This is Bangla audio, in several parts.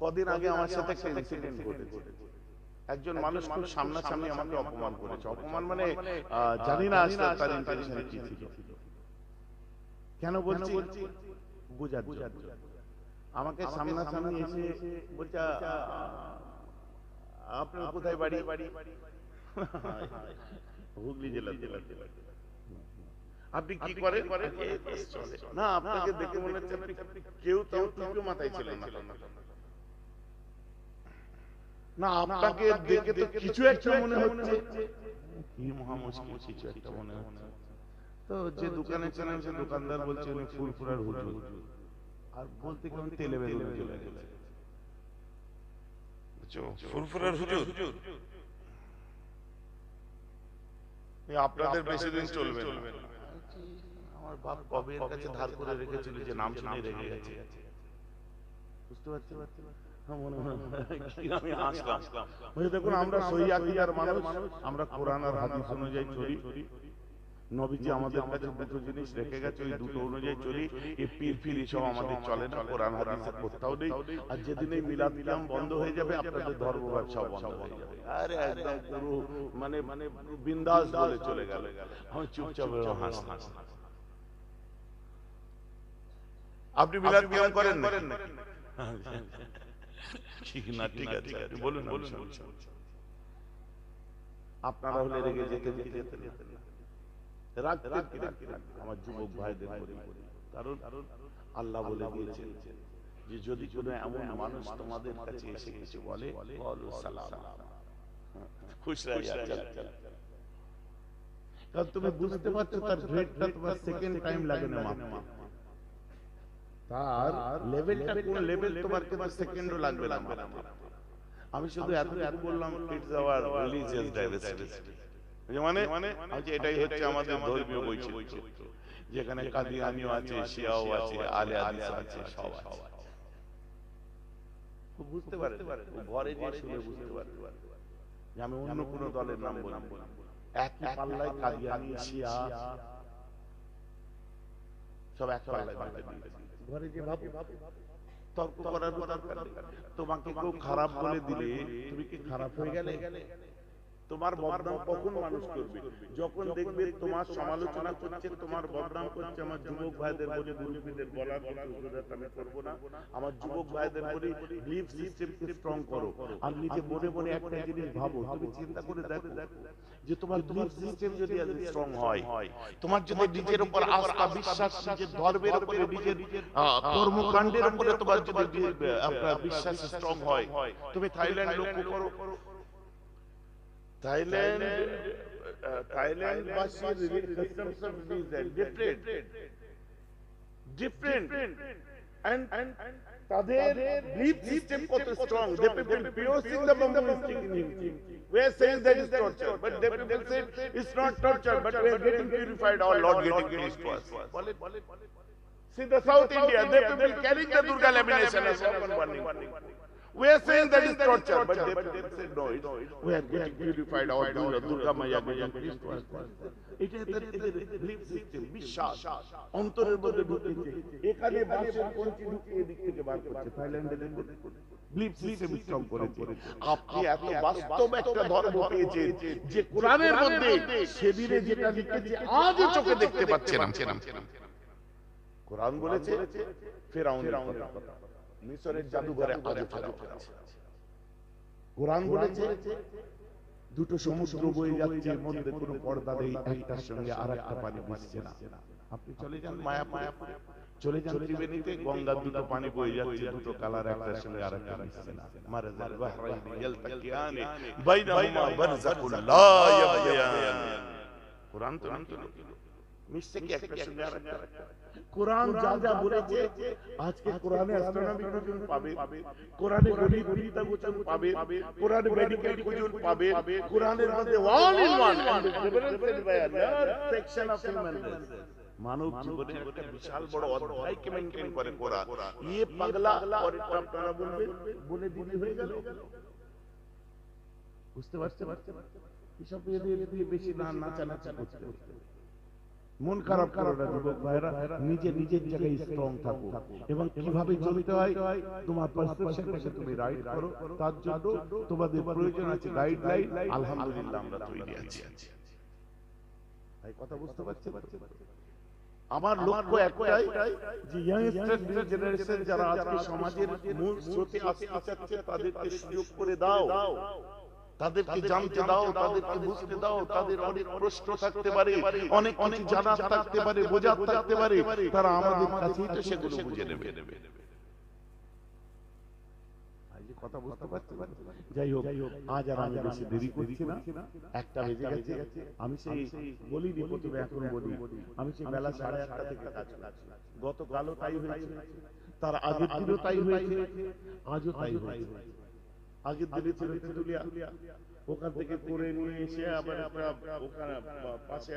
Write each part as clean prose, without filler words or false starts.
কদিন আগে আমার সাথে একটা ইনসিডেন্ট ঘটেছে। একজন মানুষ খুব সামনাসামনি আমাকে অপমান করেছে। অপমান মানে জানি না আসলে তার ইন্টেনশন কি ছিল। কেন বলছি? বুঝার জন্য। আমাকে সামনাসামনি এসে বলছে, আপনার কোথায় বাড়ি? হুগলি জেলা। আপনি কি করেন? না, আপনাকে দেখে মনে হচ্ছে আপনি কেউ তাও টুপিও মাথায় ছিল না। না, আপনাকে দেখে তো কিছু একটা মনে হচ্ছে। কি মহা মুশকিল, কিছু একটা মনে হচ্ছে। তো যে দোকানে ছিলাম সে দোকানদার বলছে উনি ফুরফুরার হুজুর। আর বলতে কেমন তেলে বেগুনে চলে গেছে। ফুরফুরার হুজুর আপনাদের বেশি দিন চলবে না। আমার বাপ কবে এর কাছে ধার করে রেখেছিল যে নাম শুনে রেখে গেছে। বুঝতে পারছি। আমি হাসলাম। দেখুন, আমরা সহি আকীদার মানুষ, আমরা কোরআন আর হাদিস অনুযায়ী চলি। নবীজি আমাদের কাছে দুটো জিনিস রেখে গেছে, ওই দুটো অনুযায়ী চলি। এই পীর ফির এসব আমাদের চলে না, কোরআন হাদিসের কোথাও নেই। আর যেদিন এই মিলাদ কিয়াম বন্ধ হয়ে যাবে, আপনাদের ধর্ম ব্যবসা বন্ধ হয়ে যাবে। আরে একদম পুরো মানে বিন্দাস বলে চলে গেল। আমি চুপচাপ হাসলাম। আপনি মিলাদ কিয়াম করেন না? ঠিক না, ঠিক আছে, বলুন। আপনারা হলে রেগে যেতেন না। আমার যুবক ভাইদের কারণ আল্লাহ বলে দিয়েছেন যে যদি কোনো এমন মানুষ তোমাদের কাছে এসে কিছু বলে, খুশ কারণ তুমি বুঝতে পারছো তার গ্রেডটা তোমার সেকেন্ড টাইম লাগে না মাপতে। তার লেভেলটা কোন লেভেল তোমার কিন্তু সেকেন্ডও লাগবে না মাপতে। আমি শুধু এতটুকু বললাম, ইটস আওয়ার রিলিজিয়াস ডাইভার্সিটি। মানে এটাই হচ্ছে আমাদের ধর্মীয় বৈচিত্র্য, যেখানে কাদিয়ানীও আছে, শিয়াও আছে, আলে হাদিস আছে, সব আছে। বুঝতে পারেন, ঘরে যে শুনে বুঝতে পারেন যে আমি অন্য কোন দলের নাম বলবো না। একই পাল্লায় কাদিয়ানী, শিয়া সব এক পাল্লায় বাঁধা দিয়েছে। ঘরে যে ভাবো তর্ক করার দরকার নেই। তোমাকে কেউ খারাপ বলে দিলে তুমি কি খারাপ হয়ে গেলে? তোমার বদনাম কখন মানুষ করবে? যখন দেখবে তোমার সমালোচনা করছে, তোমার বদনাম করছে। আমার যুবক ভাইদের বলি, মুরব্বীদের বলার আমি করবো না। আমার যুবক ভাইদের বলি, বিলিফ সিস্টেমকে স্ট্রং করো। আর নিজে মনে মনে একটা জিনিস ভাবো, তুমি চিন্তা করে দেখো যে তোমার বিলিফ সিস্টেম যদি আজ স্ট্রং হয়, তোমার যদি নিজের উপর আস্থা, বিশ্বাস, নিজের ধর্মের উপরে, নিজের কর্মকাণ্ডের উপরে তোমার যদি আপনার বিশ্বাস স্ট্রং হয়, তুমি থাইল্যান্ড লক্ষ্য করো। Thailand বাসীর customs of religion different and তাদের belief system কত strong. They people piercing the bamboo stick in him. We are saying that is torture, but they people say it's not torture, but we are getting purified. Our Lord getting close to us. See the South India, they people carrying the Durga lamination as open warning. We are saying that is torture, but they said no, we are getting purified. Our Durga Maya getting close to us. It is the belief system, বিশ্বাস অন্তরের মধ্যে ঢুকেছে। এখানে বাসের কোনটি ঢুকিয়ে দিক থেকে বার করছে, থাইল্যান্ডের বিলিফ সিস্টেম স্ট্রং করেছে। আপনি এত বাস্তব একটা ধর্ম পেয়েছেন যে কোরআনের মধ্যে সেদিনে যেটা লিখেছে আজও চোখে দেখতে পাচ্ছেন। কোরআন বলেছে ফেরাউনের কথা, মিশরের জাদুঘরে আজও ফেরাও আছে। কোরআন বলেছে দুটো সমুদ্র বয়ে যাচ্ছে, এর মধ্যে কোনো পর্দা নেই, একটার সঙ্গে আরেকটা পানি মিশছে না। আপনি চলে যান মায়াপুরে, চলে যান ত্রিবেণীতে, গঙ্গার দুটো পানি বয়ে যাচ্ছে, দুটো কালার একটার সঙ্গে আরেকটা মিশছে না। মারাজাল বাহরাইনি ইয়ালতাকিয়ানি বাইনাহুমা বারযাকুল লা ইয়াবগিয়ান। কোরআন তো মিশছে কি একটার সঙ্গে আরেকটা? কোরআন যা যা বলেছে, আজকে কোরআনে অ্যাস্ট্রোনমি খুঁজুন পাবে, কোরআনে গণিত বিদ্যা খুঁজুন পাবে, কোরআনে মেডিকেল খুঁজুন পাবে, কোরআনের মধ্যে all in one differentiated by a large section of human race. মানব জীবনের একটা বিশাল বড় অধ্যায়কে মেইনটেইন করে কোরআন। এই পাগলা পরেরটা আপনারা বলবেন, বলে দিলে হয়ে গেল। বুঝতে পারছেন? এসব দিয়ে বেশি না নাচানাচি করতে মন খারাপ করো না যুবক ভাইরা, নিজের জায়গায় স্ট্রং থাকো এবং কিভাবে চলতে হয় তোমার পারসেপশনটাকে তুমি রাইট করো। তার জন্য তোমাদের প্রয়োজন আছে গাইডলাইন। আলহামদুলিল্লাহ আমরা তৈরি আছি। ভাই কথা বুঝতে পারছেন? আমার লক্ষ্য একটাই যে ইয়াংস্টার নিউ জেনারেশন যারা আজকে সমাজের মূল স্রোতে আসতে চাচ্ছে তাদেরকে সুযোগ করে দাও, তাদেরকে জানতে দাও, তাদেরকে বুঝতে দাও। তাদের অনেক প্রশ্ন থাকতে পারে, অনেক কিছু জানার থাকতে পারে, বোঝার থাকতে পারে, তারা আমাদের কাছেই তো সেগুলো বুঝে নেবে। কথা বুঝতে পারছেন? যাই হোক, আজ আর আমি বেশি দেরি করছি না, একটা বেজে গেছে। আমি সেই বলিনি প্রথমে, এখন বলি, আমি সেই বেলা 8:30 থেকে কাজ করছি। গতকালও তাই হয়েছে, তার আগের দিনও তাই হয়েছে, আজও তাই হয়েছে। আগের দিনে ছিল তেঁতুলিয়া, ওখান থেকে করে নিয়ে এসে আবার ওখানে পাশে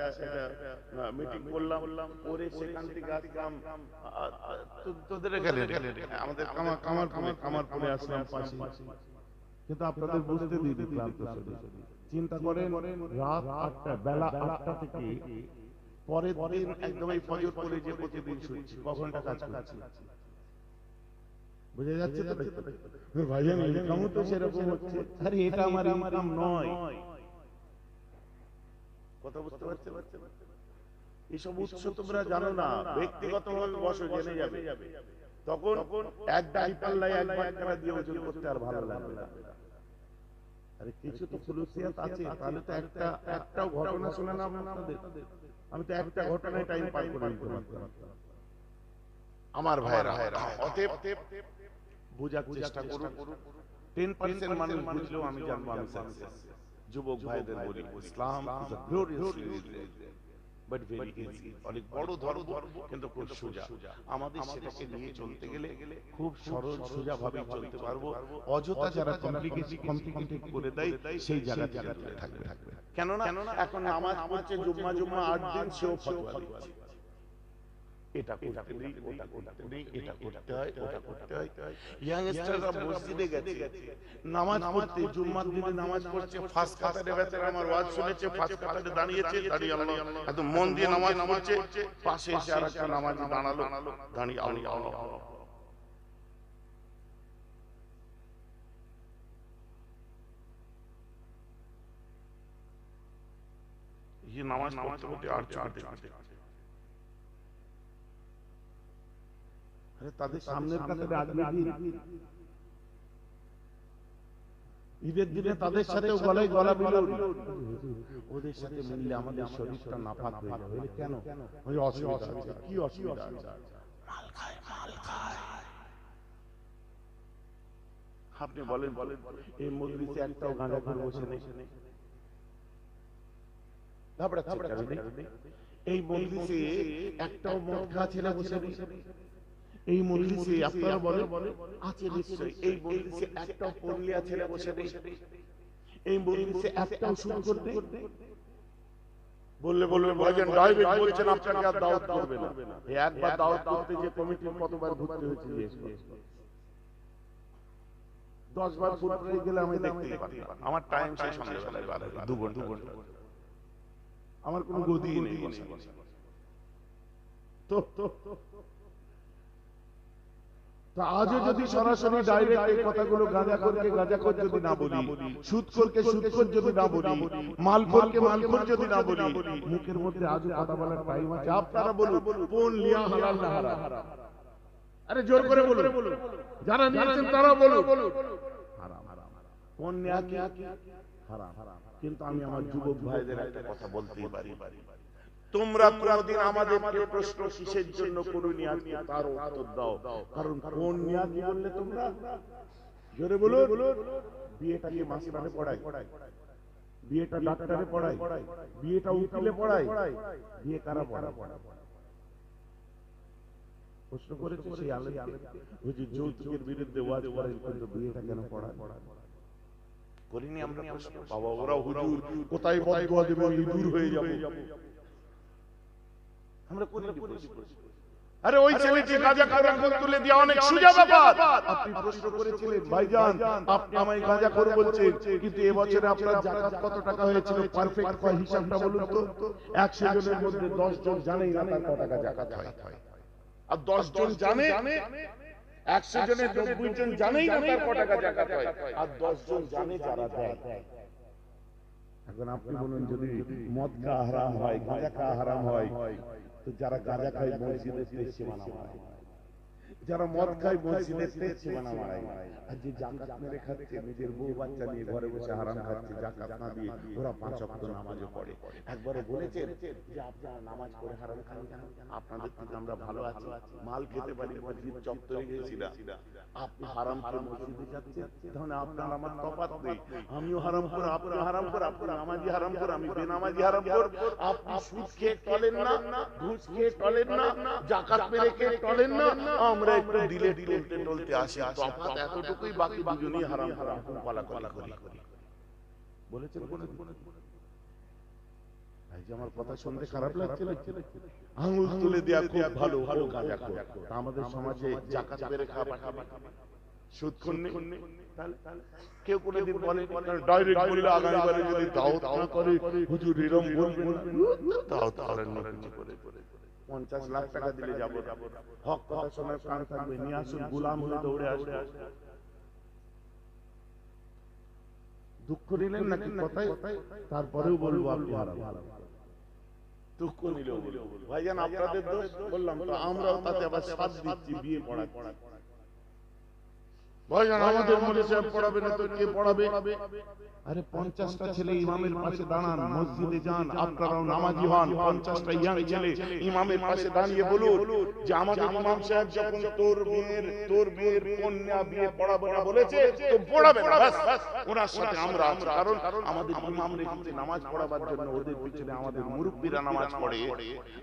মিটিং করলাম, করে সেখান থেকে আসলাম তোদের এখানে আমাদের কামারপুরে আসলাম পাশে। কিন্তু আপনাদের বুঝতে দিয়ে দিলাম, চিন্তা করেন রাত 8টা, বেলা 8টা থেকে পরের দিন একদম এই ফজর করে যে প্রতিদিন শুনছি কখনটা কাজ করছি। বুঝে যাচ্ছে তো ভাইজান, ইনকামও তো সেরকম হচ্ছে। আরে এটা আমার ইনকাম নয়। কথা বুঝতে পারছেন? এইসব উৎস তোমরা জানো না, ব্যক্তিগতভাবে বসো, জেনে যাবে। তখন এক ডাইপাল্লায় একবার টাকা দিয়ে ওজন করতে আর ভালো লাগবে না। আরে কিছু তো খুলুসিয়াত আছে, তাহলে তো একটাও ঘটনা শোনা না আপনাদের। আমি তো একটা ঘটনায় টাইম পার করে দিতে পারতাম। আমার ভাইরা, অতএব বুঝার চেষ্টা করুন। 10% মানুষ বুঝলেও আমি জানবো আমি সাকসেস। যুবক ভাইদের বলি, Islam is a glorious religion but very easy. অনেক বড় ধর্ম কিন্তু খুব সোজা। আমাদের সেটাকে নিয়ে চলতে গেলে খুব সরল সোজা ভাবে চলতে পারবো। অযথা যারা কমপ্লিকেটেড করে দেয় সেই জায়গা থেকে দূরে থাকবে। কেননা এখন নামাজ পড়ছে জুম্মা 8 দিন, সেও ফতোয়া দিচ্ছে এটা করতে নেই, ওটা করতে নেই, এটা করতে হয়, ওটা করতে হয়। ইয়াংস্টাররা মসজিদে গেছে নামাজ পড়তে, জুম্মার দিনে নামাজ পড়ছে, ফার্স্ট কাতারে বেচারা আমার ওয়াজ শুনেছে, ফার্স্ট কাতারে দাঁড়িয়েছে, দাঁড়িয়ে আল্লাহ এত মন দিয়ে নামাজ পড়ছে, পাশে এসে আরেকটা নামাজি দাঁড়ালো, দাঁড়িয়ে আল্লাহ ये नामाज पढ़ते पढ़ते আর চাঁদে আরে তাদের সামনের কাতারে আগলে দিন, ঈদের দিনে তাদের সাথেও গলায় গলা মিলাও। ওদের সাথে মিললে আমাদের শরীরটা নাপাক হয়ে যাবে। কেন? ওই অসুবিধা আছে। কি অসুবিধা আছে? মাল খায়। আপনি বলেন এই মজলিসে একটাও গাঁজা করে বসে নেই, এই মজলিসে একটাও মদ খাওয়া ছেলে বসে নেই, এই মজলিসে আপনারা বলেন আছে নিশ্চয়ই, এই মজলিসে একটাও পড়লিয়া ছেলে বসে নেই, এই মজলিসে একটাও সুদ করতে বললে ভাইজান ডাইরেক্ট বলছেন আপনাকে আর দাওয়াত করবে না। এই একবার দাওয়াত করতে যে কমিটির কতবার ঘুরতে হয়েছে, 10 বার ঘুরতে গেলে আমি দেখতেই পারতাম। আমার টাইম শেষ সন্ধ্যাবেলায় 2 ঘন্টা, আমার কোনো গদি নেই। তো আজও যদি সরাসরি ডাইরেক্ট এই কথাগুলো গাঁজাখোর যদি না বলি, সুদখোরকে সুদখোর যদি না বলি, মালখোরকে মালখোর যদি না বলি, মুখের মধ্যে আজও কথা বলার টাইম আছে। আপনারা বলুন কোন লিয়া হালাল না হারাম? আরে জোর করে বলুন, যারা নিয়েছেন তারা বলুন হারাম। কোন নেয়া কি হারাম? কিন্তু আমি আমার যুবক ভাইদের একটা কথা বলতেই পারি, তোমরা কোনদিন আমাদেরকে প্রশ্ন কিসের জন্য করুনি, আজকে তার উত্তর দাও। কারণ কোন নিয়া কি বললে তোমরা জোরে বলুন। বিয়েটাকে মাস্টারে পড়াই, বিয়েটা ডাক্তারে পড়াই, বিয়েটা উকিলে পড়াই, বিয়ে কারা পড়ায়? প্রশ্ন করেছে সেই আলেমকে, হুজুর যৌতুকের বিরুদ্ধে ওয়াজ করেন কিন্তু বিয়েটা কেন পড়ায়? করিনি আমরা প্রশ্ন? বাবা ওরা হুজুর কোথায় বদদুয়া দেবে, ইঁদুর হয়ে যাবে, আমরা করিনি প্রশ্ন। আরে ওই ছেলেটি গাঁজা খাওয়ার আঙ্গুল তুলে দেওয়া অনেক সোজা ব্যাপার। আপনি প্রশ্ন করেছিলেন ভাইজান আপনি আমায় গাঁজা করে বলছেন, কিন্তু এবছরে আপনার যাকাত কত টাকা হয়েছিল পারফেক্ট হিসাবটা বলুন তো। 100 জনের মধ্যে 10 জন জানেই না তার কত টাকা যাকাত হয়, আর 10 জন জানে 100 জনের 90 জন জানেই না তার কত টাকা যাকাত হয়, আর 10 জন জানে যারা দেয়। এখন আপনি বলুন যদি মদ খাওয়া হারাম হয়, গাঁজা খাওয়া হারাম হয়, তো যারা গাঁজা খায় মসজিদের তেজ সীমানা মারায়, যারা মদ খায় মসজিদের তেজ সীমানা মারায়, আর যে জাকাত মেরে খাচ্ছে নিজের বউ বাচ্চা নিয়ে ঘরে বসে হারাম খাচ্ছে জাকাত না দিয়ে, ওরা 5 ওয়াক্ত নামাজও পড়ে। একবারে বলেছেন যে আপনারা নামাজ পড়ে হারাম খান কেন? আপনাদের থেকে আমরা ভালো আছি, মাল খেতে পারি, মসজিদ চত্বরে গেছিলাম, আপনি হারাম করে মসজিদে যাচ্ছেন, তাহলে আপনার আমার তফাৎ নেই। আমিও হারাম করে, আপনিও হারাম করে, আপনি নামাজি হারাম করে, আমি বেনামাজি হারাম করে। আপনি সুদ খেয়ে টলেন না, ঘুষ খেয়ে টলেন না, জাকাত মেরে খেয়ে টলেন না, আমরা একটু দিলে টলতে টলতে আসি, তফাৎ এতটুকুই, বাকি দুজনেই হারাম হারাম পালাপালা করি। বলেছেন ভাই যে আমার কথা শুনতে খারাপ লাগছে, আঙুল তুলে দেয়া খুব ভালো, ভালো গাঁজা খোর। আমাদের সমাজে জাকাত মেরে খাওয়া পাঠাবে, সুদ নেই। কেউ কোনদিন বলে ডাইরেক্ট বললে আগামীবারে যদি দাওয়াত না করে হুজুর এরকম বলবেন না, দাওয়াত করেন না কিছু করে 50 লাখ টাকা দিলে যাব, হক কথা শোনার কান থাকবে, নিয়ে আসুন, গোলাম হয়ে দৌড়ে আসবে। দুঃখ নিলেন নাকি কথাই, তারপরেও বলবো আপনি হারাম। দুঃখ নিলেও বলবো ভাইজান আপনাদের দোষ, বললাম তো আমরাও তাতে আবার সাথ দিচ্ছি, বিয়ে পড়া। ভাইজান আমাদের মনে সাহেব পড়াবে না তো কে পড়াবে? আরে 50টা ছেলে ইমামের পাশে দাঁড়ান, মসজিদে যান, আপনারাও নামাজি হন। 50টা ইয়াং ছেলে ইমামের পাশে দাঁড়িয়ে বলুন যে আমাদের ইমাম সাহেব যখন তোর মেয়ের কন্যা বিয়ে পড়াবে না বলেছে, তো পড়াবে না, ব্যাস। ওনার সাথে আমরা আছি, কারণ আমাদের ইমাম রেখেছে নামাজ পড়াবার জন্য, ওদের পিছনে আমাদের মুরব্বীরা নামাজ পড়ে।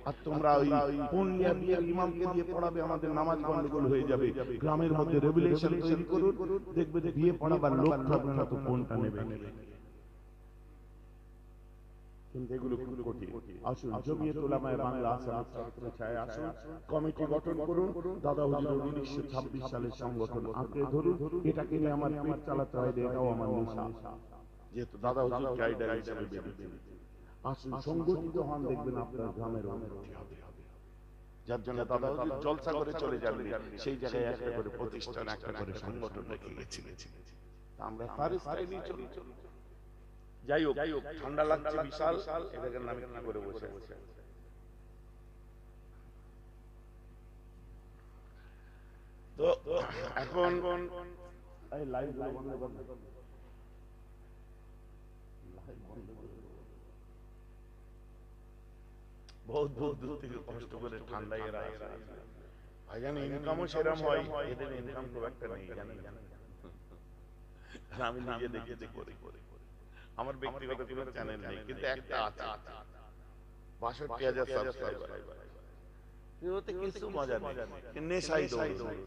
আর তোমরা ওই কন্যা বিয়ের ইমামকে দিয়ে পড়াবে, আমাদের নামাজ গন্ডগোল হয়ে যাবে। গ্রামের মধ্যে রেগুলেশন তৈরি করুন, দেখবে যে বিয়ে পড়াবার লোক থাকবে না তো কোনটা নেবে। কিন্তু এগুলো খুব কঠিন। আসুন জমিয়ত উলামায়ে বাংলা আসামের ছত্রছায়ায় আসুন, কমিটি গঠন করুন, দাদা হুজুরের 1926 সালের সংগঠন আঁকড়ে ধরুন। এটাকে নিয়ে আমার পেট চালাতে হয়, এটাও আমার নেশা, যেহেতু দাদা হুজুর গাইডার হিসেবে বেরিয়েছে। আসুন সংগঠিত হন, দেখবেন আপনার গ্রামের উন্নতি হবে। যার জন্য দাদা হুজুর জলসা করে চলে যাবেন, সেই জায়গায় একটা করে প্রতিষ্ঠান, একটা করে সংগঠন রেখে গেছিলেন। আমরা তার স্টাইলেই চলি। যাই হোক, ঠান্ডা লাগছে বিশাল, এটাকে নামে কি করে বসে তো এখন এই লাইভ বন্ধ করতে বহুত দূর থেকে কষ্ট করে ঠান্ডায় এরা আসে। ভাইজান ইনকামও সেরকম হয়, এদের ইনকাম খুব একটা নেই জানেন। আমি নিজে দেখেছি করে আমার ব্যক্তিগত কোনো চ্যানেল নেই, কিন্তু একটা আছে 62,000 সাবস্ক্রাইবার। ওতে কিছু মজা নেই, নেশাই দৌড়।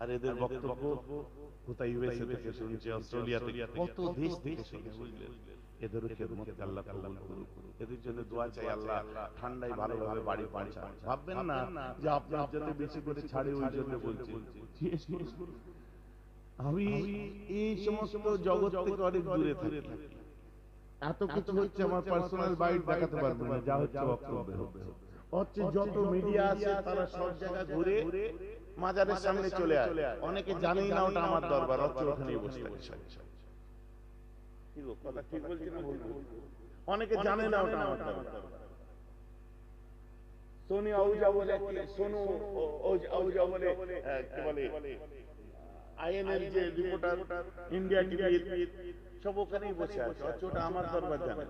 আর এদের বক্তব্য কোথায় ইউএসএ থেকে শুনছে, অস্ট্রেলিয়া থেকে, কত দেশ থেকে শুনে, বুঝলেন? এদেরও খেদমত আল্লাহ কবুল করুন। এদের জন্য দোয়া চাই আল্লাহ ঠান্ডায় ভালোভাবে বাড়ি পৌঁছায়। ভাববেন না যে আপনার জন্য বেশি করে ছাড়ে ওই জন্য বলছি। আমি এই সমস্ত জগৎ থেকে অনেক দূরে থাকি, এত কিছু হচ্ছে আমার পার্সোনাল বাইট দেখাতে পারবো না, যা হচ্ছে বক্তব্য হচ্ছে। যত মিডিয়া আছে তারা সব জায়গা ঘুরে মাজারের সামনে চলে আসে, অনেকে জানেই না ওটা আমার দরবার, হচ্ছে ওখানেই বসে থাকে। ঠিক বলছি না ভুল? অনেকে জানে না ওটা আমার দরবার। সোনি আউজা বলে, সোনু আউজা বলে, কি বলে আইএনএল যে রিপোর্টার, ইন্ডিয়া টিভি, সব ওখানেই বসে আছে, ওটা আমার দরবার জানে।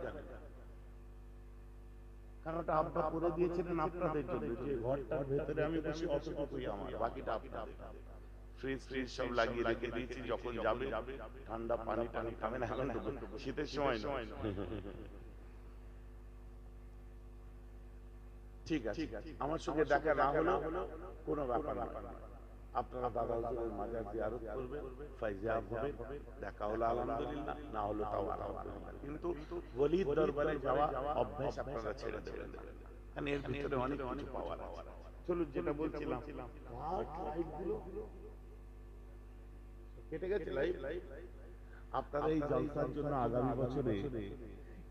কারণ ওটা আব্বা করে দিয়েছিলেন আপনাদের জন্য, যে ঘরটার ভেতরে আমি বসি অতটুকুই আমার, বাকিটা আপনাদের। ফ্রিজ সব লাগিয়ে রেখে দিয়েছি, যখন যাবে ঠান্ডা পানি টানি খাবে না, এখন শীতের সময় নয়। ঠিক আছে, আমার সঙ্গে দেখা না হলো কোনো ব্যাপার না, আপনারা দাদা হুজুরের মাজার জিয়ারত করবেন, ফায়জিয়াব হবে, দেখা হলো আলহামদুলিল্লাহ, না হলো তাও আলহামদুলিল্লাহ। কিন্তু ওলির দরবারে যাওয়া অভ্যাস আপনারা ছেড়ে দেবেন, কারণ এর ভিতরে অনেক কিছু পাওয়ার আছে। চলুন যেটা বলছিলাম, কেটে গেছে লাইভ। আপনারা এই জলসার জন্য আগামী বছরে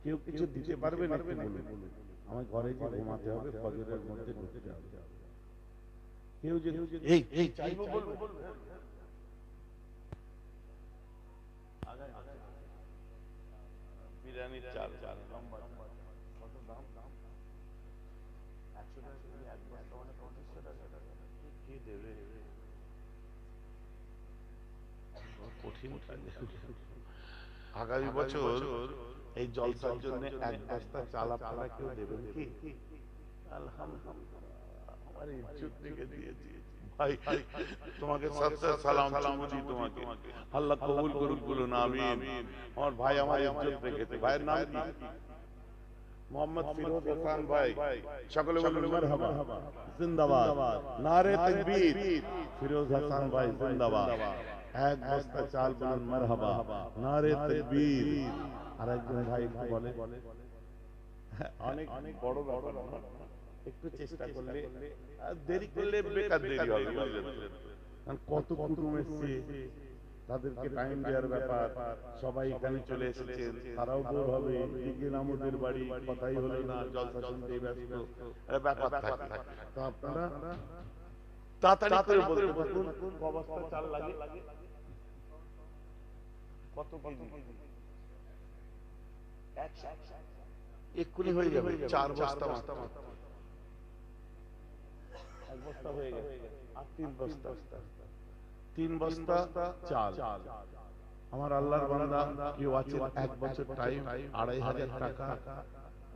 কেউ কিছু দিতে পারবেন একটু বলুন। আমার ঘরে যে ঘুমাতে হবে, ফজরের মধ্যে ঢুকতে হবে। কেউ যে এই চাইবো বলবো, বিরিয়ানি চাল চাল লম্বা কত দাম? 100 টাকা কেজি, এক বস্তা মানে 2500 টাকা। কি দেবে? কঠিন আগামী বছর এই জলসার জন্য এক বস্তা চাল আপনারা কেউ দেবেন কি? আলহামদুলিল্লাহ, আমার ইজ্জত রেখে দিয়েছি ভাই, তোমাকে সত্তর সালাম চুমুদি, তোমাকে আল্লাহ কবুল করুক, বলুন আমিন। আমার ভাই আমার ইজ্জত রেখেছে। ভাইয়ের নাম কি? মোহাম্মদ ফিরোজ হাসান ভাই। সকলে বলুন মারহাবা, জিন্দাবাদ, নারে তাকবীর। ফিরোজ হাসান ভাই জিন্দাবাদ। এক বস্তা চাল বলুন মারহাবা, নারে তাকবীর। আর একজন ভাই একটু বলে, অনেক বড় ব্যাপার, একটু চেষ্টা করলে, দেরি করলে বেকার দেরি হবে, বুঝলেন? কত কুটুম এসছে, তাদেরকে টাইম দেওয়ার ব্যাপার, সবাই এখানে চলে এসেছেন, তারাও বোর হবে, দিকে নামুদের বাড়ি, কথাই হলো না, জলসা শুনতেই ব্যস্ত, ব্যাপার থাকে। তো আপনারা তাড়াতাড়ি করে বলতে থাকুন, ক বস্তা চাল লাগে, কত কেজি? এক্ষুনি হয়ে যাবে, 4 বস্তা মাত্র। এক বস্তা হয়ে গেছে, আর 3 বস্তা, 3 বস্তা চাল। আমার আল্লাহর বান্দা কেউ আছেন, 1 বছর টাইম, 2500 টাকা,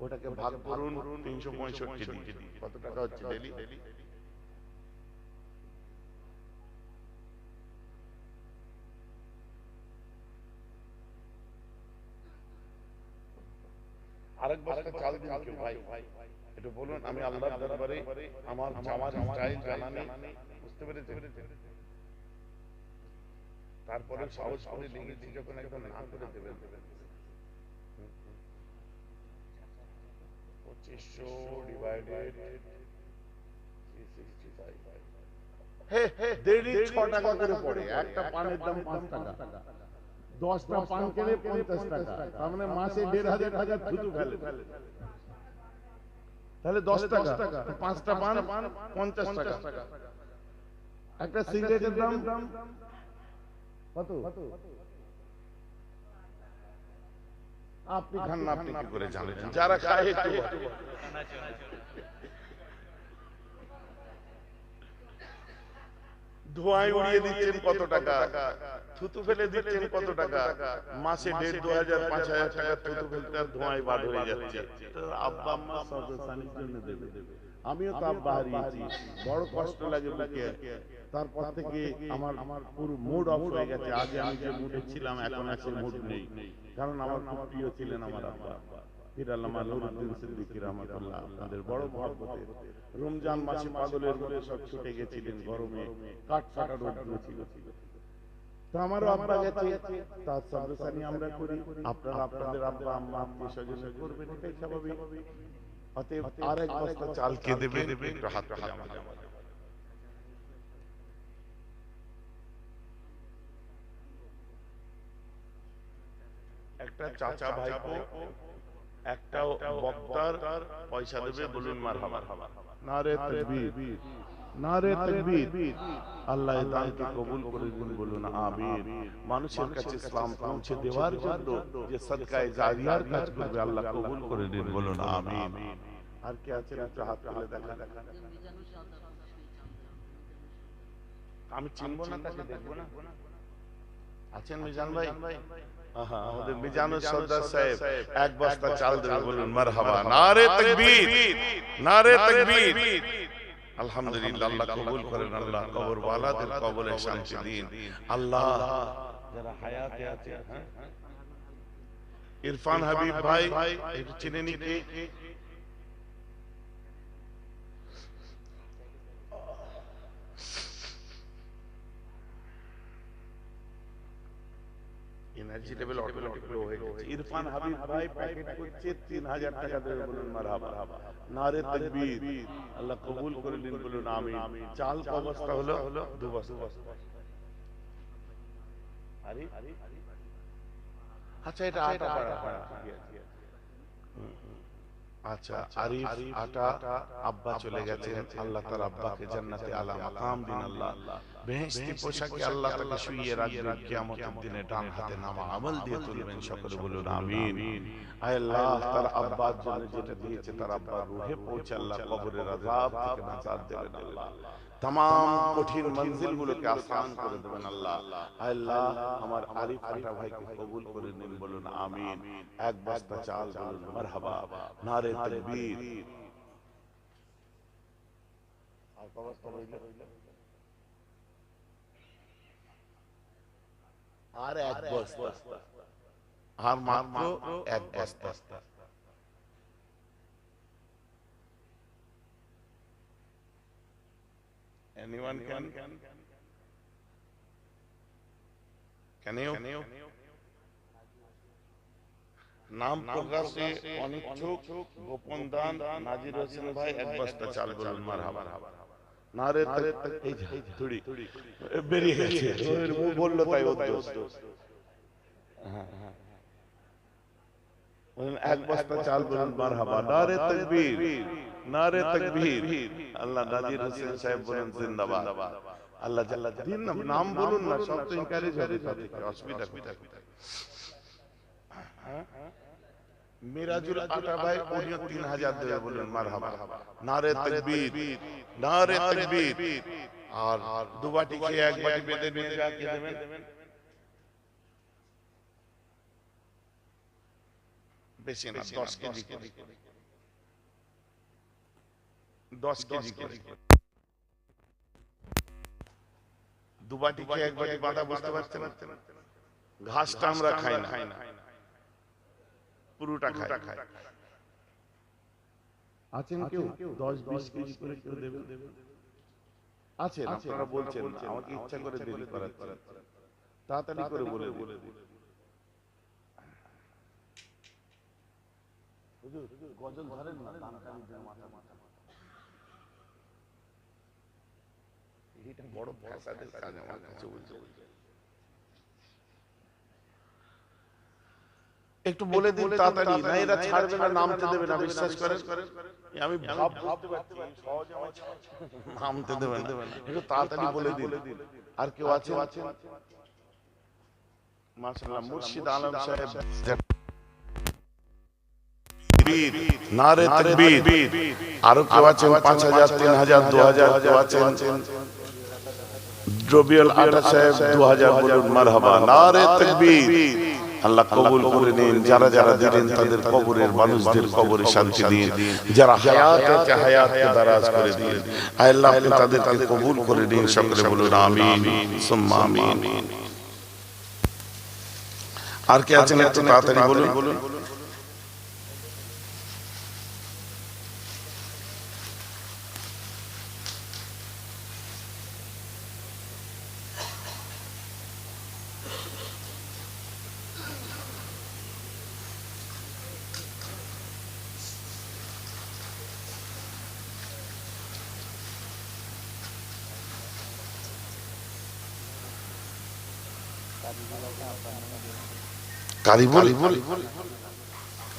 ওটাকে ভাগ করুন 365 দিন, কত টাকা হচ্ছে ডেইলি? আরেক বস্তা চাল দিন কেউ ভাই, একটু বলুন। আমি আল্লাহর দরবারে আমার জামার স্টাইল জানা নেই, বুঝতে পেরেছেন? তারপরে সাহস করে লেগেছি যখন একদম না করে দেবেন। 2500 ডিভাইডেড 365, দেড়ি 6 টাকা করে পড়ে। একটা পানের দাম 5 টাকা, 10টা পান খেলে 50 টাকা, তার মানে মাসে 1500 টাকা থুতু ফেলে। তাহলে 10 টাকা, 5টা পান 50 টাকা। একটা সিগারেটের দাম কত? আপনি খান না, আপনি কি করে জানেন? যারা খায় একটু ধোঁয়ায় উড়িয়ে দিচ্ছেন কত টাকা, থুতু ফেলে দিচ্ছেন কত টাকা, মাসে 1,500, 2,000, 5,000 টাকা থুতু ফেলতে আর ধোঁয়ায় বাদ হয়ে যাচ্ছে। আব্বা আম্মা সবসানির জন্য দেবে। আমিও তো আব্বা হারিয়েছি, বড় কষ্ট লাগে বুকে। তারপর থেকে আমার পুরো মুড অফ হয়ে গেছে। আগে আমি যে মুডে ছিলাম, এখন আর সেই মুড নেই, কারণ আমার খুব প্রিয় ছিলেন আমার আব্বা পীর আল্লামা নুরুদ্দিন সিদ্দিকী রাহমাতুল্লাহ। আপনাদের বড় মহব্বতের। রমজান মাসে পাগলের মতো সব ছুটে গেছিলেন, গরমে কাঠ ফাটা রোদ্র ছিল। তো আমারও আব্বা গেছে, তার সবসানি আমরা করি, আপনারা আপনাদের আব্বা আম্মা আত্মীয় স্বজন করবেন, এটাই স্বাভাবিক। অতএব আরেক বস্তা চাল কে দেবে? একটু হাত তুলে আমাদের। একটা চাচা ভাইপো, একটা বক্তার পয়সা দেবে, বলুন মারহাবা, নারে তাকবীর, নারে তাকবীর। আল্লাহ এই দানকে কবুল করে দিন, বলুন আমিন। মানুষের কাছে ইসলাম পৌঁছে দেওয়ার জন্য যে সদকায়ে জারিয়ার কাজ করবে, আল্লাহ কবুল করে দিন, বলুন আমিন। আর কে আছেন একটু হাত তুলে দেখা। আমি চিনবো না, তাকে দেখবো না। আছেন মিজান ভাই? আমাদের মিজানুর সর্দার সাহেব 1 বস্তা চাল দেবে, বলুন মারহাবা, নারে তাকবীর, নারে তাকবীর। আলহামদুলিল্লাহ, আল্লাহ কবুল করেন, আল্লাহ কবর ওয়ালাদের কবরে শান্তি দিন। আল্লাহ যারা হায়াতে আছে, ইরফান হাবিব ভাই একটু চিনে নিতে। এনার্জি লেভেল অটোমেটিক লো হয়ে গেছে। ইরফান হাবিব ভাই প্যাকেট করছে 3000 টাকা দেবে, বলুন মারহাবা। নারে তাকবীর, আল্লাহ কবুল করে নিন, বলুন আমিন। চাল ক বস্তা হলো? 2 বস্তা। আরে আচ্ছা, এটা আটা পাড়া ঠিক আছে। আচ্ছা, আরিফ আটা আব্বা চলে গেছেন, আল্লাহ তার আব্বাকে জান্নাতে আলা মাকাম দিন, আল্লাহ বেহেশতি পোশাকে আল্লাহ তাকে শুইয়ে রাখবেন, কিয়ামতের দিনে ডান হাতে নামা আমল দিয়ে তুলবেন, সকলে বলুন আমিন। আয় আল্লাহ, তার আব্বার জন্য যেটা দিয়েছে তার আব্বার রূহে পৌঁছে আল্লাহ কবরের আযাব থেকে নাজাত দেবেন আল্লাহ, तमाम কঠিন মঞ্জিল গুলোকে আসান করে দেবেন আল্লাহ। আল্লাহ আমার আরিফ আটা ভাইকে কবুল করে নিন, বলুন আমিন। এক বস্তা চাল, বলুন মারহাবা। নারে তাকবীর। আর বস্তা রইল? আর এক বস্তা, আর মাত্র এক বস্তা। Anyone can you? নাম প্রকাশে অনিচ্ছুক গোপন দান নাজির হোসেন ভাই, এক বস্তা চাল, বলুন মারহাবা। নারে এই থুড়ি বেরিয়ে গেছে, বললো তাই উদ্দেশ্য। এক বস্তা চাল, বলুন মারহাবা। নারে তাকবীর, নারে তাকবীর। আল্লাহ নাজির হোসেন সাহেব বলুন জিন্দাবাদ। আল্লাহ জাল্লা দিন নাম বলুন না, সব তো ইনকারেজ হবে, অসুবিধা কোথায়? মিরাজুল আটা ভাই উনি 3000 দেবে, বলুন মারহাবা। নারে তাকবীর, নারে তাকবীর। আর দু বাটি খেয়ে এক বাটি বেঁধে নিয়ে যা কে দেবেন? বেশি না, 10 কেজি করে, 10 কেজি করে। দু বাটি খেয়ে এক বাটি বাঁধা, বুঝতে পারছেন? ঘাসটা আমরা খাই না, পুরোটা খাই। আছেন কেউ 10-20 কেজি করে কেউ দেবেন? আছেন, আপনারা বলছেন না, আমাকে ইচ্ছা করে দেরি করাচ্ছেন, তাড়াতাড়ি করে বলে দিন। হুজুর গজল ধরেন না, দানকারীদের মাথা মাথা। এটা বড় ফ্যাসাদের কাজ, আমার কাছে বলছে। একটু বলে দিন তাড়াতাড়ি, না এরা ছাড়বে না, নামতে দেবে না, বিশ্বাস করেন। আমি ভাব বুঝতে পারছি, সহজে নামতে দেবে না, একটু তাড়াতাড়ি বলে দিন। আর কেউ আছে? মাশাআল্লাহ, মুর্শিদ আলম সাহেব। নারে তাকবীর। আরো কেউ আছেন? 5000, 3000, 2000 কেউ আছেন? রবিউল আটা সাহেব 2000, বলুন মারহাবা। নারে তাকবীর। আল্লাহ কবুল করে নিন, যারা যারা দিলেন তাদের কবরের মানুষদের কবরে শান্তি দিন, যারা হায়াত আছে হায়াতকে দারাজ করে দিন। আল্লাহ আপনি তাদেরকে কবুল করে নিন, সকলে বলুন আমিন সুম্মা আমিন। আর কে আছেন একটু তাড়াতাড়ি বলুন।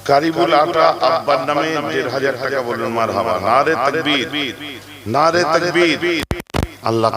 কারিবুল আটা আব্বার নামে 1500 টাকা, বলুন মারহাবা। নারে তাকবীর, নারে তাকবীর। আল্লাহ